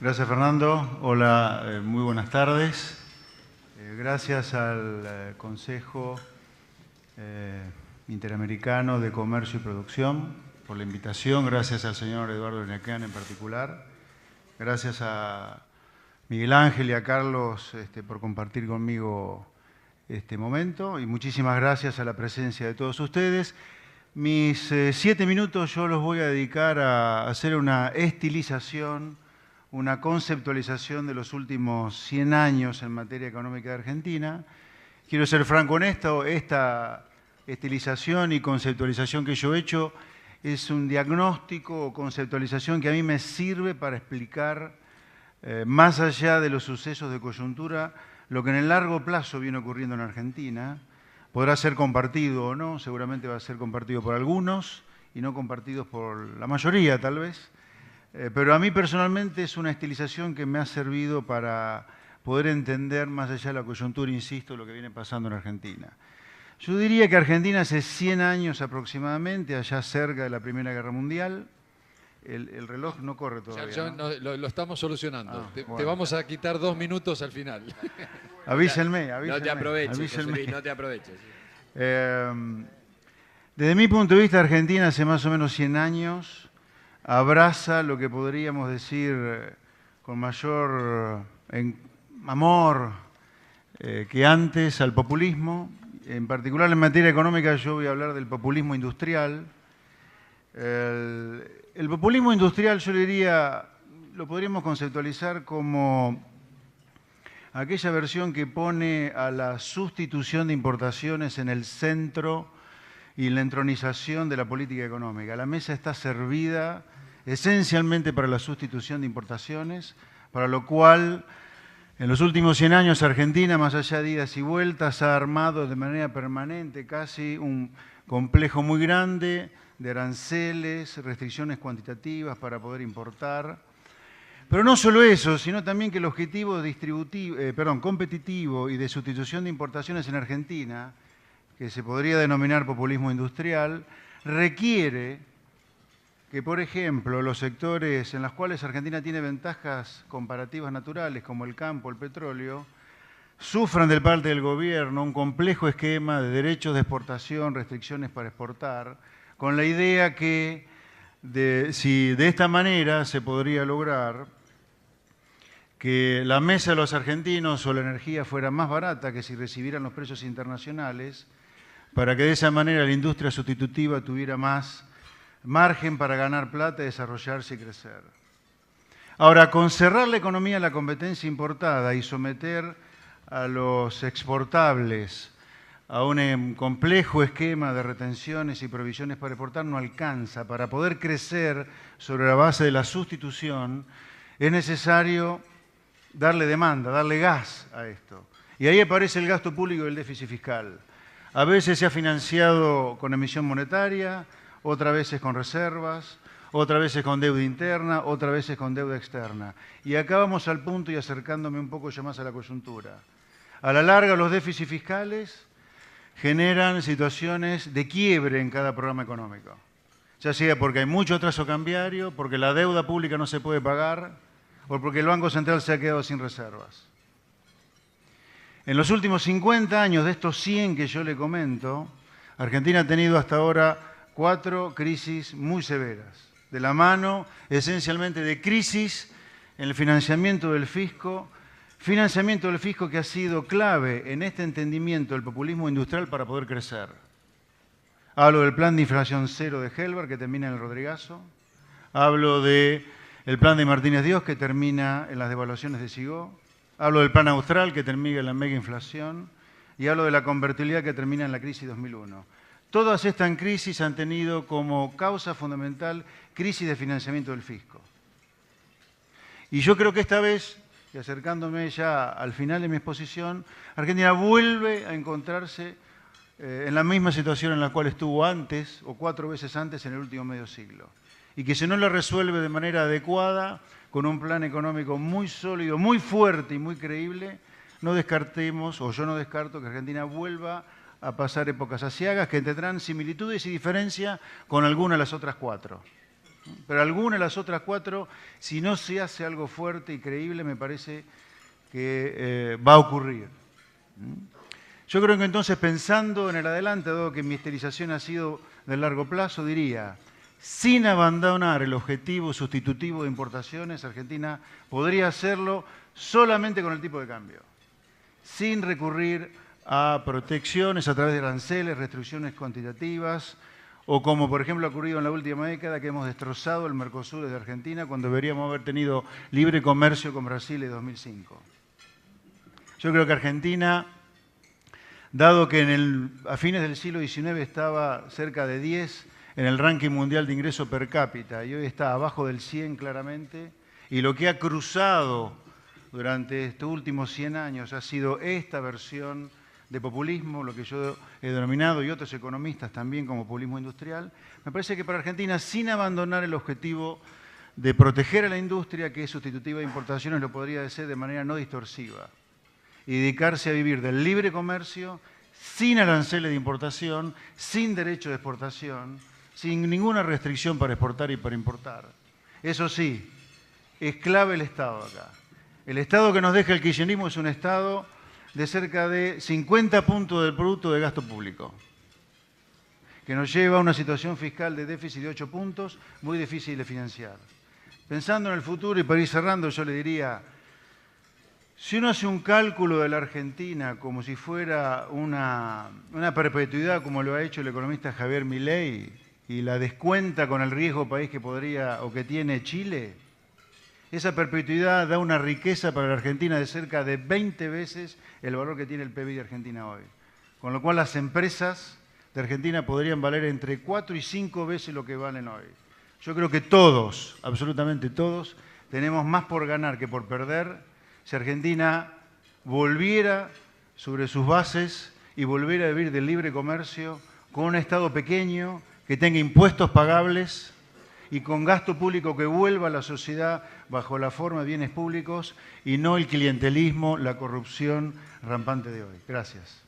Gracias, Fernando. Hola, muy buenas tardes. Gracias al Consejo Interamericano de Comercio y Producción por la invitación. Gracias al señor Eduardo Benequén en particular. Gracias a Miguel Ángel y a Carlos por compartir conmigo este momento. Y muchísimas gracias a la presencia de todos ustedes. Mis 7 minutos yo los voy a dedicar a hacer una estilización, una conceptualización de los últimos 100 años en materia económica de Argentina. Quiero ser franco honesto, esta estilización y conceptualización que yo he hecho es un diagnóstico o conceptualización que a mí me sirve para explicar, más allá de los sucesos de coyuntura, lo que en el largo plazo viene ocurriendo en Argentina. Podrá ser compartido o no, seguramente va a ser compartido por algunos y no compartidos por la mayoría, tal vez. Pero a mí personalmente es una estilización que me ha servido para poder entender más allá de la coyuntura, insisto, lo que viene pasando en Argentina. Yo diría que Argentina hace 100 años aproximadamente, allá cerca de la Primera Guerra Mundial, el reloj no corre todavía. Ya, ¿no? Lo estamos solucionando. Bueno. Te vamos a quitar 2 minutos al final. Avísenme. No te aproveches, José Luis, no te aproveches. Desde mi punto de vista, Argentina hace más o menos 100 años abraza lo que podríamos decir con mayor amor que antes al populismo. En particular en materia económica yo voy a hablar del populismo industrial. El populismo industrial yo le diría, lo podríamos conceptualizar como aquella versión que pone a la sustitución de importaciones en el centro y la entronización de la política económica. La mesa está servida esencialmente para la sustitución de importaciones, para lo cual en los últimos 100 años Argentina, más allá de idas y vueltas, ha armado de manera permanente casi un complejo muy grande de aranceles, restricciones cuantitativas para poder importar. Pero no solo eso, sino también que el objetivo competitivo y de sustitución de importaciones en Argentina, que se podría denominar populismo industrial, requiere que, por ejemplo, los sectores en los cuales Argentina tiene ventajas comparativas naturales, como el campo, el petróleo, sufran de parte del gobierno un complejo esquema de derechos de exportación, restricciones para exportar, con la idea que si de esta manera se podría lograr que la mesa de los argentinos o la energía fuera más barata que si recibieran los precios internacionales, para que de esa manera la industria sustitutiva tuviera más margen para ganar plata, desarrollarse y crecer. Ahora, con cerrar la economía a la competencia importada y someter a los exportables a un complejo esquema de retenciones y provisiones para exportar no alcanza. Para poder crecer sobre la base de la sustitución es necesario darle demanda, darle gas a esto. Y ahí aparece el gasto público y el déficit fiscal. A veces se ha financiado con emisión monetaria, otras veces con reservas, otras veces con deuda interna, otras veces con deuda externa. Y acá vamos al punto y acercándome un poco ya más a la coyuntura. A la larga, los déficits fiscales generan situaciones de quiebre en cada programa económico. Ya sea porque hay mucho atraso cambiario, porque la deuda pública no se puede pagar, o porque el Banco Central se ha quedado sin reservas. En los últimos 50 años de estos 100 que yo le comento, Argentina ha tenido hasta ahora 4 crisis muy severas, de la mano esencialmente de crisis en el financiamiento del fisco que ha sido clave en este entendimiento del populismo industrial para poder crecer. Hablo del plan de inflación cero de Helber, que termina en el Rodrigazo. Hablo del plan de Martínez Dios, que termina en las devaluaciones de Sigó. Hablo del plan austral, que termina en la mega inflación. Y hablo de la convertibilidad, que termina en la crisis 2001. Todas estas crisis han tenido como causa fundamental crisis de financiamiento del fisco. Y yo creo que esta vez, y acercándome ya al final de mi exposición, Argentina vuelve a encontrarse en la misma situación en la cual estuvo antes, o 4 veces antes en el último medio siglo. Y que si no la resuelve de manera adecuada, con un plan económico muy sólido, muy fuerte y muy creíble, no descartemos, o yo no descarto, que Argentina vuelva a pasar épocas aciagas que tendrán similitudes y diferencias con alguna de las otras 4. Pero alguna de las otras 4, si no se hace algo fuerte y creíble, me parece que va a ocurrir. Yo creo que entonces, pensando en el adelante, dado que mi estilización ha sido de largo plazo, diría, sin abandonar el objetivo sustitutivo de importaciones, Argentina podría hacerlo solamente con el tipo de cambio, sin recurrir a protecciones a través de aranceles, restricciones cuantitativas, o como por ejemplo ha ocurrido en la última década, que hemos destrozado el Mercosur desde Argentina cuando deberíamos haber tenido libre comercio con Brasil en 2005. Yo creo que Argentina, dado que a fines del siglo XIX estaba cerca de 10 en el ranking mundial de ingreso per cápita y hoy está abajo del 100 claramente, y lo que ha cruzado durante estos últimos 100 años ha sido esta versión de populismo, lo que yo he denominado, y otros economistas también, como populismo industrial. Me parece que para Argentina, sin abandonar el objetivo de proteger a la industria, que es sustitutiva de importaciones, lo podría hacer de manera no distorsiva, y dedicarse a vivir del libre comercio, sin aranceles de importación, sin derecho de exportación, sin ninguna restricción para exportar y para importar. Eso sí, es clave el Estado acá. El Estado que nos deja el kirchnerismo es un Estado de cerca de 50 puntos del producto de gasto público, que nos lleva a una situación fiscal de déficit de 8 puntos, muy difícil de financiar. Pensando en el futuro y para ir cerrando, yo le diría, si uno hace un cálculo de la Argentina como si fuera una perpetuidad, como lo ha hecho el economista Javier Milei, y la descuenta con el riesgo país que podría o que tiene Chile, esa perpetuidad da una riqueza para la Argentina de cerca de 20 veces el valor que tiene el PBI de Argentina hoy. Con lo cual las empresas de Argentina podrían valer entre 4 y 5 veces lo que valen hoy. Yo creo que todos, absolutamente todos, tenemos más por ganar que por perder si Argentina volviera sobre sus bases y volviera a vivir del libre comercio con un Estado pequeño, que tenga impuestos pagables y con gasto público que vuelva a la sociedad bajo la forma de bienes públicos y no el clientelismo, la corrupción rampante de hoy. Gracias.